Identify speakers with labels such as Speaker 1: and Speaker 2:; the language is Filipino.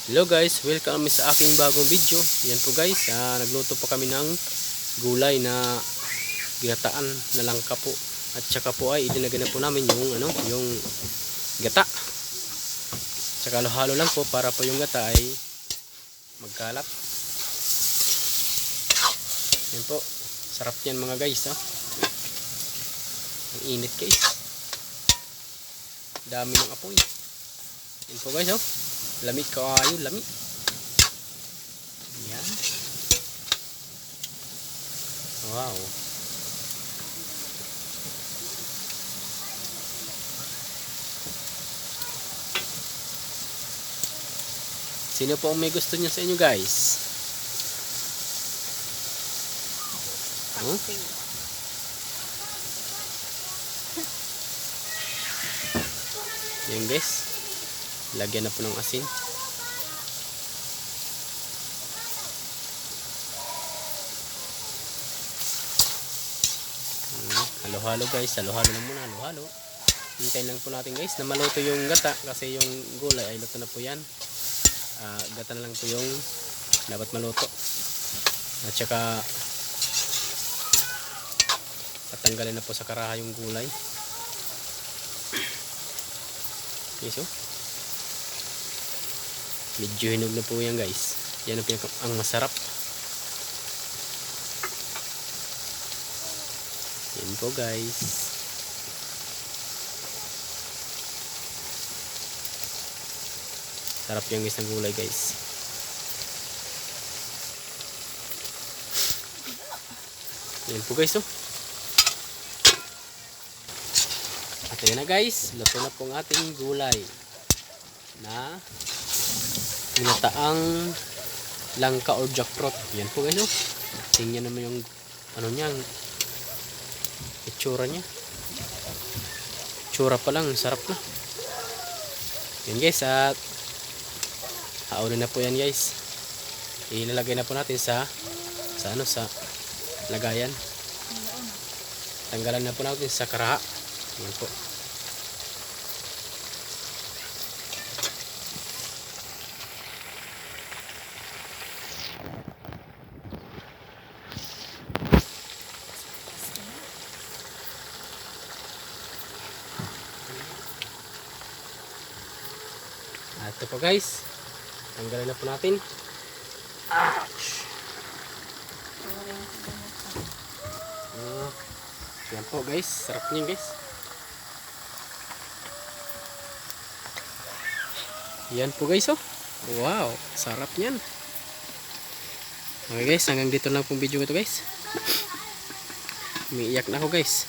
Speaker 1: Hello guys, welcome sa aking bagong video. Yan po guys, nagluto po kami ng gulay na ginataan na langka po. At saka po ay idinagay na po namin yung gata. Saka halo-halo lang po para po yung gata ay magkalat. Yan po, sarap yan mga guys. Ang init guys. Dami ng apoy. Yan po guys. Lami kayo, lami. Yan. Wow. Sino po ang may gusto niya sa inyo guys? Yan guys. Lagyan na po ng asin. Halo-halo guys. Halo-halo lang muna. Halo-halo. Hintayin lang po natin guys na maluto yung gata. Kasi yung gulay ay luto na po yan. Gata na lang po yung dapat maluto. At saka patanggalin na po sa karaha yung gulay. Okay, so medyo hinog na po yan guys. Yan ang masarap. Yan po guys. Sarap yung guys ng gulay guys. Yan po guys. At yan na guys. Luto na po ang ating gulay na ginataang langka or jackfruit. Yan po guys. Tingnan naman yung niya, itsura niya. Itsura pa lang, sarap na. Yan guys, at haunin na po yan guys. Ilalagay na po natin sa lagayan. Tanggalan na po natin sa karaha. Yan po. Ito po guys, tanggalin na po natin. Ouch! Yan po guys, sarap niyan guys. Yan po guys wow, sarap niyan. Okay guys, hanggang dito lang pong video ito guys. Umiiyak na ako guys.